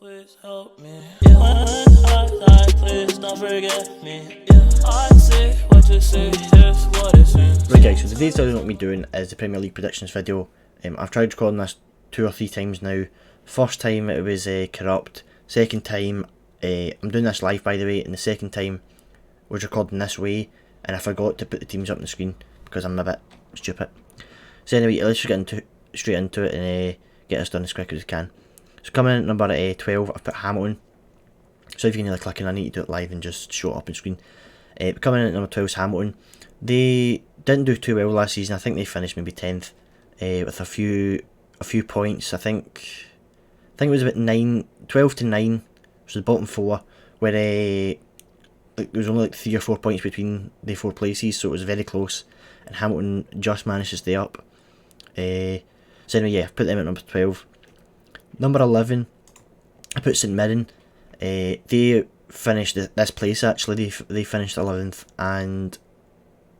please help me. Yeah. When I die, please don't forget me. Yeah. I see what you see, here's what it seems. Right guys, so today's video what I'm doing is the Premier League predictions video. I've tried recording this 2 or 3 times now. First time it was corrupt. Second time, I'm doing this live by the way, and the second time was recording this way, and I forgot to put the teams up on the screen because I'm a bit stupid. So anyway, let's just get straight into it and get this done as quick as we can. So coming in at number 12, I've put Hamilton. So if you can click on, I need to do it live and just show it up on screen. Coming in at number 12 is Hamilton. They didn't do too well last season. I think they finished maybe 10th with a few points. I think it was about 12 to 9, which was the bottom 4, where there was only like 3 or 4 points between the 4 places, so it was very close. And Hamilton just managed to stay up. So anyway, yeah, I've put them at number 12. Number 11, I put St Mirren. They finished this place actually. They finished 11th, and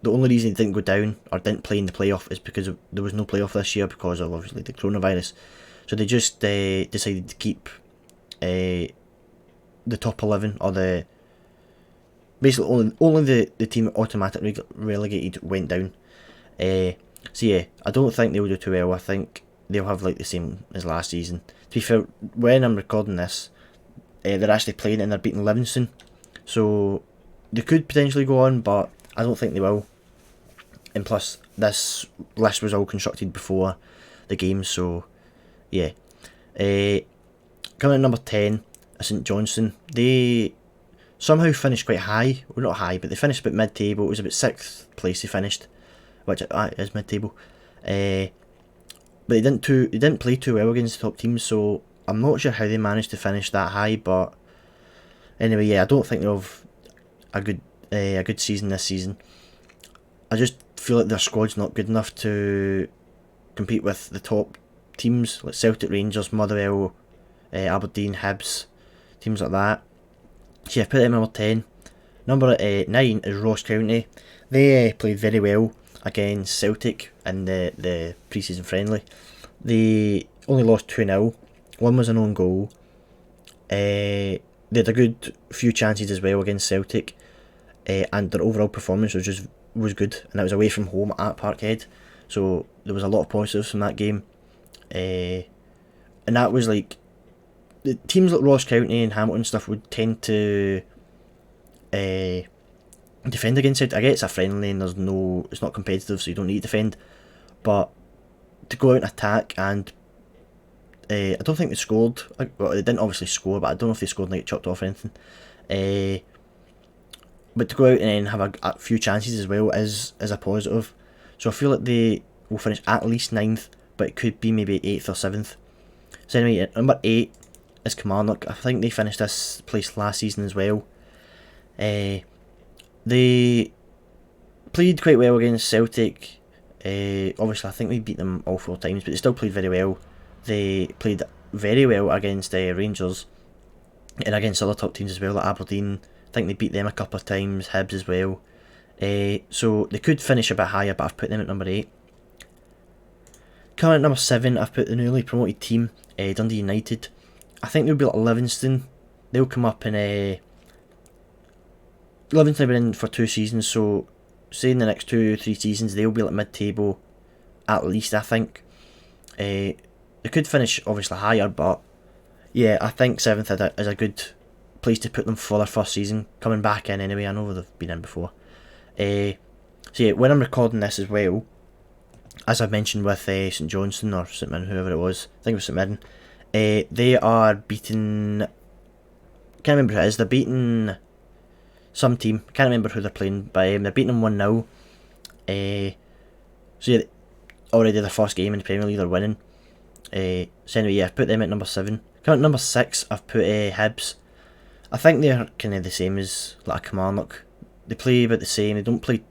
the only reason they didn't go down or didn't play in the playoff is because there was no playoff this year because of obviously the coronavirus. So they just decided to keep the top 11, or basically only the team automatically relegated went down. So yeah, I don't think they'll do too well. I think they'll have like the same as last season. To be fair, when I'm recording this, they're actually playing and they're beating Livingston, so they could potentially go on, but I don't think they will. And plus, this list was all constructed before the game, so yeah. Coming at number 10, St Johnstone. They somehow finished quite high. Well, not high, but they finished about mid-table. It was about 6th place they finished, which is mid-table. But they didn't play too well against the top teams, so I'm not sure how they managed to finish that high. But anyway, yeah, I don't think they'll have a good season this season. I just feel like their squad's not good enough to compete with the top teams like Celtic, Rangers, Motherwell, Aberdeen, Hibs, teams like that. So yeah, I've put them number 10. Number 9 is Ross County. They played very well against Celtic in the pre-season friendly. They only lost 2-0. One was an own goal. They had a good few chances as well against Celtic, and their overall performance was good, and it was away from home at Parkhead, so there was a lot of positives from that game. And that was like, the teams like Ross County and Hamilton stuff would tend to defend against it. I guess it's a friendly and it's not competitive, so you don't need to defend, but to go out and attack, and I don't think they scored. Well, they didn't obviously score, but I don't know if they scored and get chopped off or anything. But to go out and then have a few chances as well is a positive. So I feel like they will finish at least 9th, but it could be maybe 8th or 7th. So anyway, at number 8 is Kilmarnock. I think they finished this place last season as well. They played quite well against Celtic. Obviously, I think we beat them all 4 times, but they still played very well. They played very well against Rangers and against other top teams as well, like Aberdeen. I think they beat them a couple of times, Hibs as well. So they could finish a bit higher, but I've put them at number 8. Coming at number 7, I've put the newly promoted team, Dundee United. I think they'll be like Livingston. They'll come up in Livingston have been in for 2 seasons, so say in the next 2-3 seasons they'll be like mid-table at least, I think. They could finish obviously higher, but yeah, I think 7th is a good place to put them for their first season, coming back in anyway. I know they've been in before. So yeah, when I'm recording this as well, as I mentioned with St Johnstone or St Mirren, whoever it was, I think it was St Mirren, they are beating, can't remember who it is, they're beating some team, can't remember who they're playing, but they're beating them 1-0. So yeah, already their first game in the Premier League, they're winning. So anyway, yeah, I've put them at number 7. Coming at number 6, I've put Hibs. I think they're kind of the same as like Kilmarnock. They play about the same. They don't play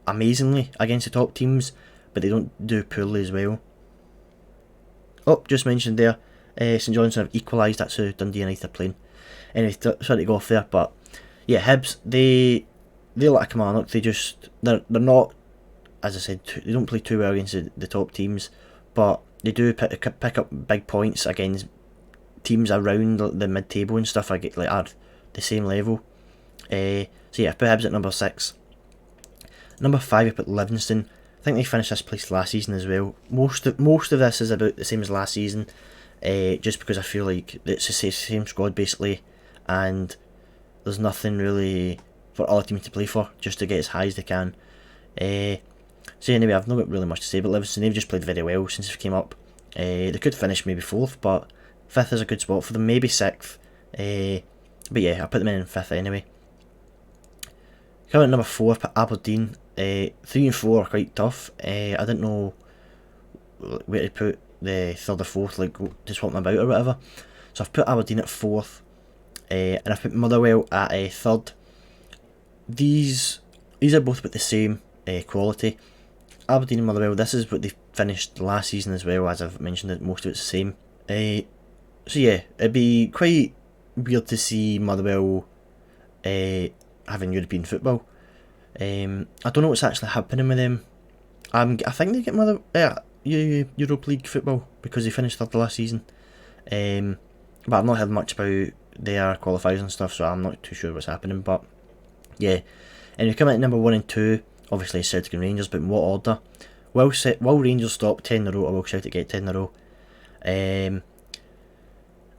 amazingly against the top teams, but they don't do poorly as well. Oh, just mentioned there, St Johnstone have equalised. That's who Dundee United are playing. Anyway, sorry to go off there, but yeah, Hibs, they're like Kilmarnock. They're not, as I said, they don't play too well against the top teams, but they do pick up big points against teams around the mid-table and stuff are the same level. So yeah, I put Hibs at number 6. Number 5, I put Livingston. I think they finished this place last season as well. Most of this is about the same as last season, just because I feel like it's the same squad basically, and there's nothing really for other teams to play for, just to get as high as they can. So anyway, I've not got really much to say about Livingston. They've just played very well since they came up. They could finish maybe 4th, but 5th is a good spot for them, maybe 6th. But yeah, I put them in 5th anyway. Coming at number 4, I put Aberdeen. 3 and 4 are quite tough. I didn't know where to put the 3rd or 4th, like to swap them about or whatever. So I've put Aberdeen at 4th, and I've put Motherwell at 3rd. These are both about the same quality. Aberdeen and Motherwell, this is what they finished last season as well, as I've mentioned it, most of it's the same. So yeah, it'd be quite weird to see Motherwell having European football. I don't know what's actually happening with them. I think they get Europa League football because they finished 3rd last season. But I've not heard much about their qualifiers and stuff, so I'm not too sure what's happening. But yeah, and we come at number 1 and 2. Obviously Celtic and Rangers, but in what order? Will Rangers stop 10 in a row, or will Celtic get 10 in a row?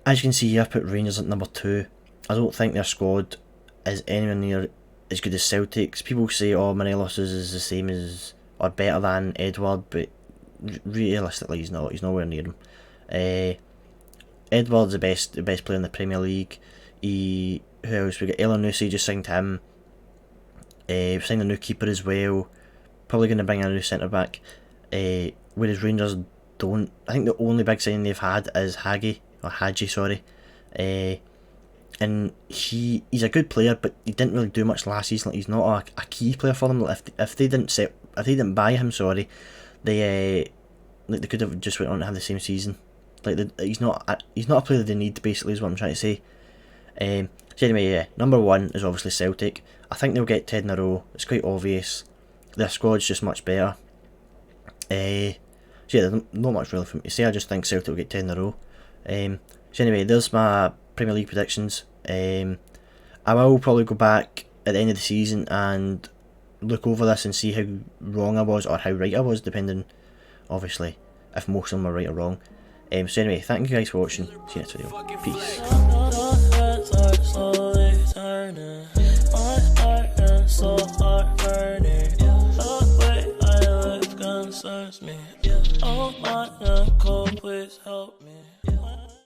As you can see here, I put Rangers at number 2. I don't think their squad is anywhere near as good as Celtic's. People say, oh, Morelos is the same as, or better than Edward, but realistically he's not. He's nowhere near him. Edward's the best player in the Premier League. Who else? We got Elanusi, just signed him. We've signed a new keeper as well. Probably going to bring in a new centre back. Whereas Rangers don't. I think the only big signing they've had is Hagi, sorry. And he's a good player, but he didn't really do much last season. Like, he's not a key player for them. If they didn't buy him, sorry, they could have just went on to have the same season. He's not a player they need, basically, is what I'm trying to say. So anyway, yeah, number 1 is obviously Celtic. I think they'll get 10 in a row. It's quite obvious. Their squad's just much better. So yeah, there's not much really for me to say. I just think Celtic will get 10 in a row. So anyway, there's my Premier League predictions. I will probably go back at the end of the season and look over this and see how wrong I was or how right I was, depending, obviously, if most of them are right or wrong. So anyway, thank you guys for watching. See you next video. Peace. So hard burning, the way I live concerns me. Oh my uncle, please help me.